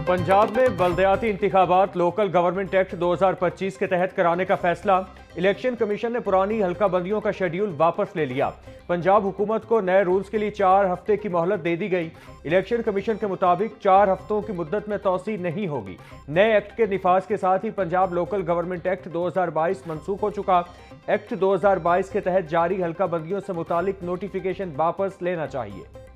पंजाब में बल्दियाती इंतखाबात local government act 2025 के तहत कराने का फैसला। इलेक्शन कमीशन ने पुरानी हल्काबंदियों का शेड्यूल वापस ले लिया। पंजाब हुकूमत को नए रूल्स के लिए 4 हफ्ते की मोहलत दे दी गई। इलेक्शन कमीशन के मुताबिक 4 हफ्तों की मुद्दत में तौसी नहीं होगी। नए एक्ट के निफाज के साथ ही पंजाब लोकल गवर्नमेंट एक्ट 2022 मनसूख हो चुका। एक्ट 2022 के तहत जारी हल्काबंदियों से मुतालिक नोटिफिकेशन वापस लेना चाहिए।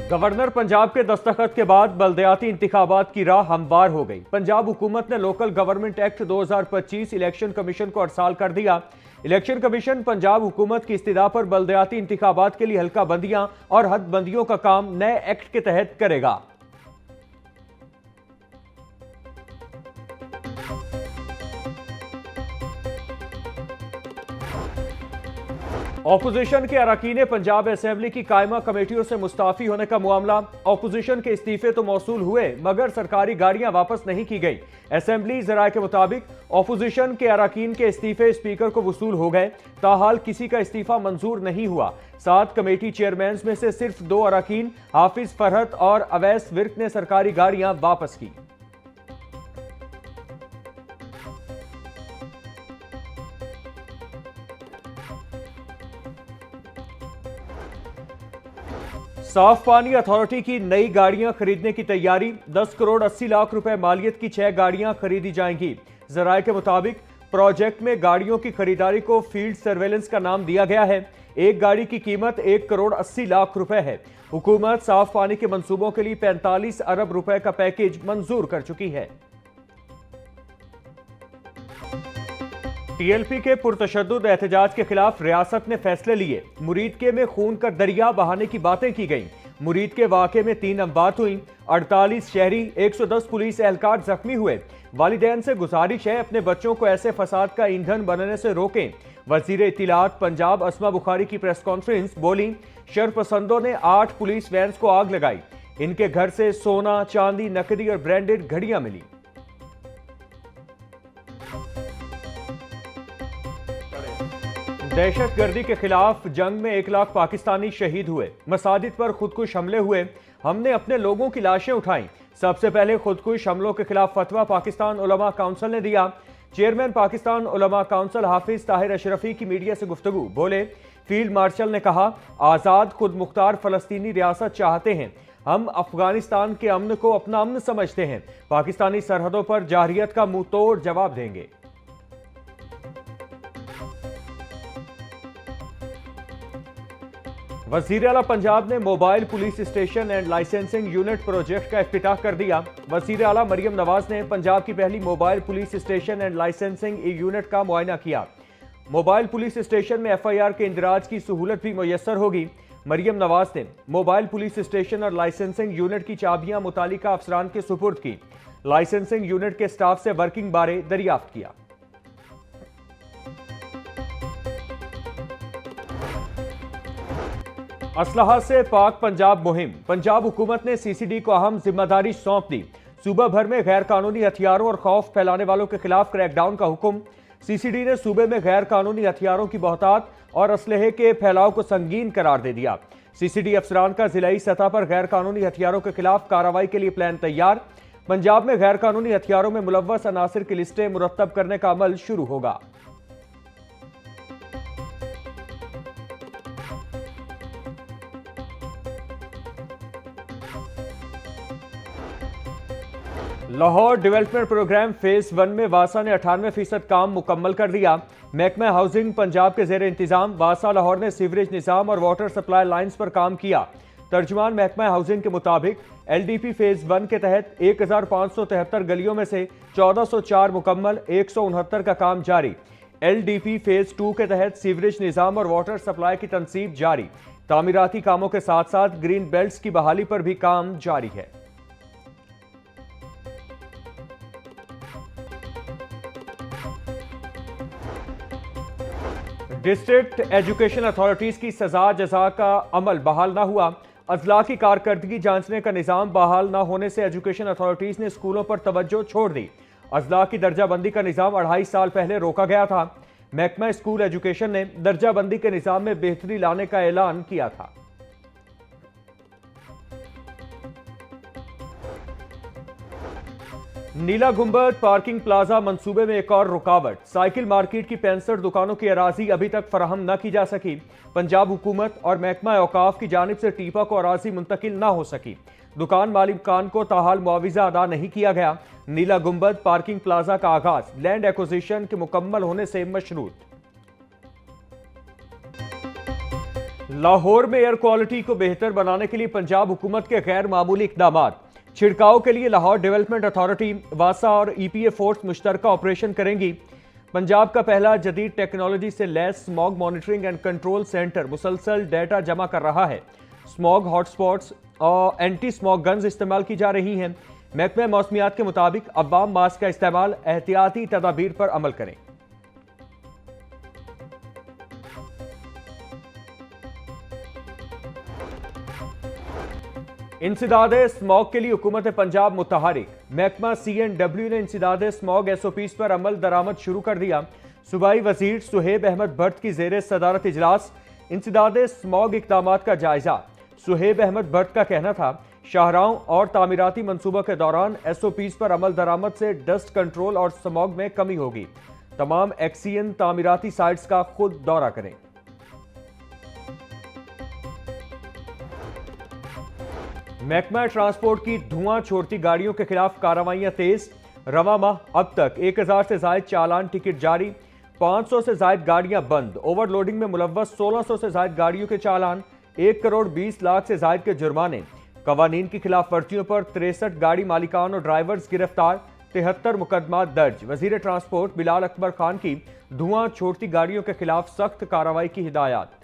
गवर्नर पंजाब के दस्तखत के बाद बल्दियाती इंतखाबात की राह हमवार हो गई। पंजाब हुकूमत ने local government act 2025 election commission को अरसाल कर दिया। इलेक्शन कमीशन पंजाब हुकूमत की इस्तदा पर बल्दियाती इंतखाबात के लिए हल्काबंदियां और हदबंदियों का काम नए एक्ट के तहत करेगा। ऑपोजिशन के अरकान पंजाब असेंबली की कायमा कमेटियों से मुस्ताफी होने का मामला। ऑपोजिशन के इस्तीफे तो मौसूल हुए मगर सरकारी गाड़ियां वापस नहीं की गई। असेंबली जराये के मुताबिक ऑपोजिशन के अरकान के इस्तीफे स्पीकर को वसूल हो गए, ताहाल किसी का इस्तीफा मंजूर नहीं हुआ। 7 कमेटी चेयरमैन में से सिर्फ 2 अरकान हाफिज फरहत और अवैस विर्क ने सरकारी गाड़ियां वापस की। साफ पानी अथॉरिटी की नई गाड़ियां खरीदने की तैयारी। 10 करोड़ 80 लाख रुपए मालियत की 6 गाड़ियां खरीदी जाएंगी। जराये के मुताबिक प्रोजेक्ट में गाड़ियों की खरीदारी को फील्ड सर्वेलेंस का नाम दिया गया है। एक गाड़ी की कीमत 1 करोड़ 80 लाख रुपए है। हुकूमत साफ पानी के मंसूबों के लिए 45 अरब रुपए का पैकेज मंजूर कर चुकी है। टीएलपी के पुरतशद्दुद एहतजाज के खिलाफ रियासत ने फैसले लिए। मुरीदके में खून का दरिया बहाने की बातें की गईं। मुरीदके वाक़े में 3 अमवात हुई, 48 शहरी 110 पुलिस एहलकार जख्मी हुए। वालिदैन से गुजारिश है अपने बच्चों को ऐसे फसाद का ईंधन बनने से रोकें। वजीर इत्तलात पंजाब अस्मा बुखारी की प्रेस कॉन्फ्रेंस, बोली शरपसंदों ने 8 पुलिस वैन्स को आग लगाई। इनके घर से सोना, चांदी, नकदी और ब्रांडेड घड़ियां मिली। दहशतगर्दी के खिलाफ जंग में 1 लाख पाकिस्तानी शहीद हुए। मसाजिद पर खुदकुश हमले हुए। हमने अपने लोगों की लाशें उठाई। सबसे पहले खुदकुश हमलों के खिलाफ फतवा पाकिस्तान उलमा काउंसिल ने दिया। चेयरमैन पाकिस्तान उलमा काउंसिल हाफिज ताहिर अशरफी की मीडिया से गुफ्तगू, बोले फील्ड मार्शल ने कहा आज़ाद खुद मुख्तार फलस्तीनी रियासत चाहते हैं। हम अफगानिस्तान के अमन को अपना अमन समझते हैं। पाकिस्तानी सरहदों पर जारहियत का मुंह तोड़ जवाब देंगे। वज़ीर आला पंजाब ने mobile police station and licensing unit project का इफ्तिताह कर दिया। वज़ीर आला मरियम नवाज ने पंजाब की पहली mobile police station and licensing unit का मुआयना किया। मोबाइल पुलिस स्टेशन में FIR के इंदराज की सहूलत भी मुयस्सर होगी। मरियम नवाज ने मोबाइल पुलिस स्टेशन और लाइसेंसिंग यूनिट की चाबियां मुतालिका अफसरान के सुपुर्द की। लाइसेंसिंग यूनिट के स्टाफ से वर्किंग बारे दरियाफ्त किया। असलहा से पाक पंजाब मुहिम। पंजाब हुकूमत ने CCD को अहम जिम्मेदारी सौंप दी। सूबा भर में गैर कानूनी हथियारों और खौफ फैलाने वालों के खिलाफ क्रैकडाउन का हुक्म। CCD ने सूबे में गैर कानूनी हथियारों की बहुतात और असलहे के फैलाव को संगीन करार दे दिया। CCD अफसरान का जिलाई सतह पर गैर कानूनी हथियारों के खिलाफ कार्रवाई के लिए प्लान तैयार। पंजाब में गैर कानूनी हथियारों में मुलव्वस अनासिर की लिस्टें मुरत्तब करने का अमल शुरू होगा। लाहौर डेवलपमेंट प्रोग्राम फेज 1 में वासा ने 98% काम मुकम्मल कर दिया। महकमा हाउसिंग पंजाब के जेर इंतजाम वासा लाहौर ने सीवरेज निज़ाम और वाटर सप्लाई लाइन्स पर काम किया। तर्जुमान महकमा हाउसिंग के मुताबिक LDP फेज 1 के तहत 1573 गलियों में से 1404 मुकम्मल, 169 का काम जारी। LDP फेज 2 के तहत सीवरेज निज़ाम और वाटर सप्लाई की तनसीब जारी। तामीराती कामों के साथ साथ ग्रीन बेल्ट्स की बहाली पर भी काम जारी है। डिस्ट्रिक्ट एजुकेशन अथॉरिटीज की सजा जजा का अमल बहाल ना हुआ। अजला की कारकर्दगी जांचने का निज़ाम बहाल ना होने से एजुकेशन अथॉरिटीज ने स्कूलों पर तवज्जो छोड़ दी। अजला की दर्जाबंदी का निज़ाम 2.5 साल पहले रोका गया था। महकमा स्कूल एजुकेशन ने दर्जाबंदी के निज़ाम में बेहतरी लाने का ऐलान किया था। नीला गुंबद पार्किंग प्लाजा मंसूबे में एक और रुकावट। साइकिल मार्केट की 65 दुकानों की अराजी अभी तक फराहम न की जा सकी। पंजाब हुकूमत और महकमा औकाफ की जानिब से टीपा को अराजी मुंतकिल न हो सकी। दुकान मालिकान को ताहाल मुआविजा अदा नहीं किया गया। नीला गुंबद पार्किंग प्लाजा का आगाज लैंड एक्विजिशन के मुकम्मल होने से मशरूत। लाहौर में एयर क्वालिटी को बेहतर बनाने के लिए पंजाब हुकूमत के गैर मामूली इकदाम। छिड़काव के लिए लाहौर डेवलपमेंट अथॉरिटी, वासा और ईपीए फोर्स मुश्तरका ऑपरेशन करेंगी। पंजाब का पहला जदीद टेक्नोलॉजी से लैस smog monitoring and control centre मुसलसल डेटा जमा कर रहा है। स्मॉग हॉटस्पॉट्स और एंटी स्मॉग गन्स इस्तेमाल की जा रही हैं। महकमा मौसमियात के मुताबिक अवाम मास्क का इस्तेमाल एहतियाती तदाबीर पर अमल करें। इंसदादे स्मॉग के लिए हुकूमत पंजाब मुतहरिक। महकमा CNW ने इंसदादे स्मॉग SOPs पर अमल दरामद शुरू कर दिया। सूबाई वजीर सुहेब अहमद भट्ट की जेर सदारत इजलास इंसदादे स्मॉग इकदामात का जायजा। सुहेब अहमद भट्ट का कहना था, शाहराहों और तामीराती मनसूबों के दौरान SOPs पर अमल दरामद से डस्ट कंट्रोल और स्मॉग में कमी होगी। तमाम एक्सीएन तामीराती साइट्स का खुद दौरा करें। महकमा ट्रांसपोर्ट की धुआं छोड़ती गाड़ियों के खिलाफ कार्रवाइयां तेज। रवा माह अब तक 1000 से जायद चालान टिकट जारी। 500 से जायद गाड़ियां बंद। ओवरलोडिंग में मुलव्वस 1600 से जायद गाड़ियों के चालान। 1 करोड़ 20 लाख से जायद के जुर्माने। कवानीन की खिलाफ वर्जियों पर 63 गाड़ी मालिकान और ड्राइवर्स गिरफ्तार। 73 मुकदमा दर्ज। वजीर ट्रांसपोर्ट बिलाल अकबर खान की धुआं छोड़ती गाड़ियों के खिलाफ सख्त कार्रवाई की हिदायत।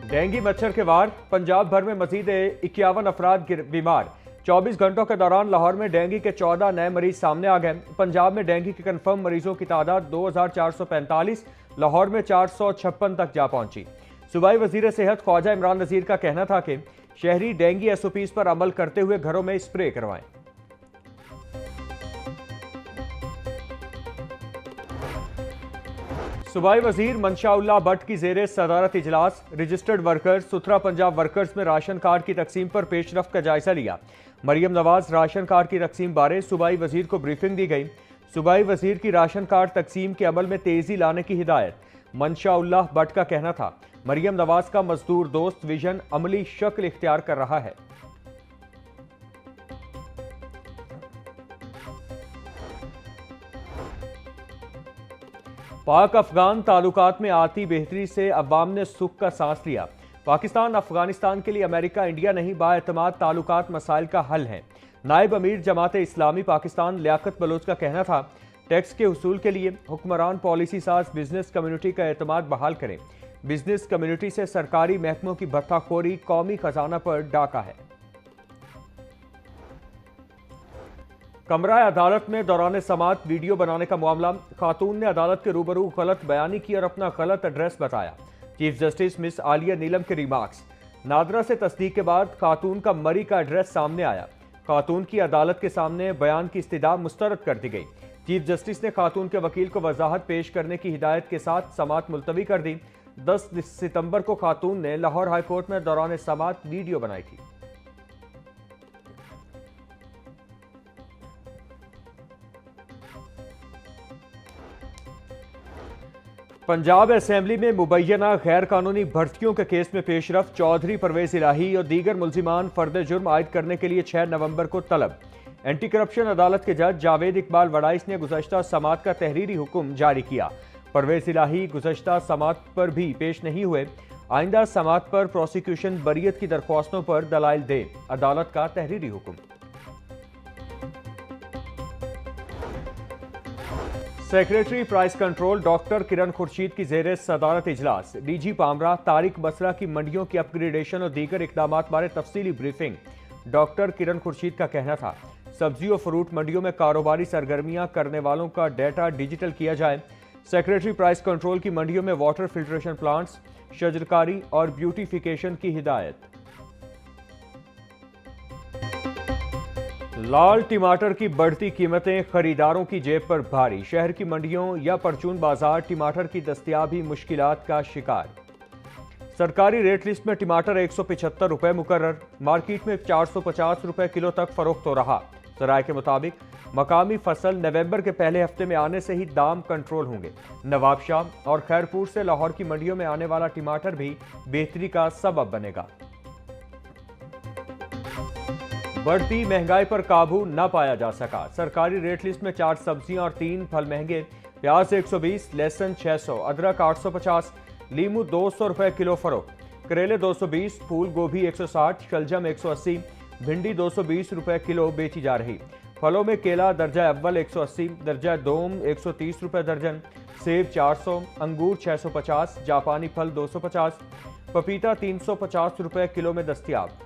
डेंगू मच्छर के वार। पंजाब भर में मजीद 51 अफराद बीमार। 24 घंटों के दौरान लाहौर में डेंगू के 14 नए मरीज सामने आ गए। पंजाब में डेंगू के कन्फर्म मरीजों की तादाद 2445, लाहौर में 456 तक जा पहुंची। सूबाई वजीर सेहत ख्वाजा इमरान नज़ीर का कहना था कि शहरी डेंगू SOPs पर अमल करते हुए घरों में स्प्रे करवाएं। सूबाई वजीर मंशाउल्लाह भट्ट की जेर सदारत इजलास रजिस्टर्ड वर्कर्स सुथरा पंजाब वर्कर्स में राशन कार्ड की तकसीम पर पेशरफ्त का जायजा लिया। मरियम नवाज राशन कार्ड की तकसीम बारे सूबाई वजीर को ब्रीफिंग दी गई। सूबाई वजीर की राशन कार्ड तकसीम के अमल में तेजी लाने की हिदायत। मंशाउल्लाह भट्ट का कहना था, मरियम नवाज का मजदूर दोस्त विजन अमली शक्ल इख्तियार कर रहा है। पाक अफगान ताल्लुकात में आती बेहतरी से अवाम ने सुख का सांस लिया। पाकिस्तान अफगानिस्तान के लिए अमेरिका इंडिया नहीं बाएतमाद ताल्लुकात मसाइल का हल है। नायब अमीर जमात इस्लामी पाकिस्तान लियाकत बलोच का कहना था, टैक्स के हुसूल के लिए हुक्मरान पॉलिसी साज बिजनेस कम्युनिटी का एतमाद बहाल करें। बिजनेस कम्युनिटी से सरकारी महकमों की भत्ताखोरी कौमी खजाना पर डाका है। कमरा अदालत में दौरान समात वीडियो बनाने का मामला। खातून ने अदालत के रूबरू गलत बयानी की और अपना गलत एड्रेस बताया। चीफ जस्टिस मिस आलिया नीलम के रिमार्क्स। नादरा से तस्दीक के बाद खातून का मरी का एड्रेस सामने आया। खातून की अदालत के सामने बयान की इस्तदा मुस्तरद कर दी गई। चीफ जस्टिस ने खातून के वकील को वजाहत पेश करने की हिदायत के साथ समात मुलतवी कर दी। 10 सितंबर को खातून ने लाहौर हाईकोर्ट में दौरान समात वीडियो बनाई थी। पंजाब असेंबली में मुबैना गैर कानूनी भर्तियों के केस में पेशरफ। चौधरी परवेज इलाही और दीगर मुल्जिमान फर्द जुर्म आयद करने के लिए 6 नवंबर को तलब। एंटी करप्शन अदालत के जज जावेद इकबाल वडाइस ने गुज़श्ता समात का तहरीरी हुक्म जारी किया। परवेज इलाही गुज़श्ता समात पर भी पेश नहीं हुए। आइंदा समात पर प्रोसिक्यूशन बरियत की दरख्वास्तों पर दलाइल दे। अदालत का तहरीरी हुक्म। सेक्रेटरी प्राइस कंट्रोल डॉक्टर किरण खुर्शीद की जेर सदारत इजलास। DG पामरा तारिक बसरा की मंडियों की अपग्रेडेशन और दीगर इकदाम बारे तफसीली ब्रीफिंग। डॉक्टर किरण खुर्शीद का कहना था, सब्जी और फ्रूट मंडियों में कारोबारी सरगर्मियां करने वालों का डेटा डिजिटल किया जाए। सेक्रेटरी प्राइस कंट्रोल की मंडियों में वाटर फिल्ट्रेशन प्लांट्स, शजरकारी और ब्यूटिफिकेशन की हिदायत। लाल टमाटर की बढ़ती कीमतें खरीदारों की जेब पर भारी। शहर की मंडियों या परचून बाजार टमाटर की दस्तयाबी मुश्किलात का शिकार। सरकारी रेट लिस्ट में टमाटर 175 रुपए मुकर्रर, मार्केट में 450 रुपए किलो तक फरोख्त हो रहा। जराये के मुताबिक मकामी फसल नवंबर के पहले हफ्ते में आने से ही दाम कंट्रोल होंगे। नवाबशाह और खैरपुर से लाहौर की मंडियों में आने वाला टमाटर भी बेहतरी का सबब बनेगा। बढ़ती महंगाई पर काबू न पाया जा सका। सरकारी रेट लिस्ट में 4 सब्जियां और 3 फल महंगे। प्याज 120, लहसुन 600, अदरक 850, लीमू 200 रुपए किलो फरोख्त। करेले 220, फूल गोभी 160, शलजम 180, भिंडी 220 रुपए किलो बेची जा रही। फलों में केला दर्जा अव्वल 180, दर्जा दोम 130 रुपए दर्जन, सेब 400, अंगूर 650, जापानी फल 250, पपीता 350 रुपए किलो में दस्तयाब।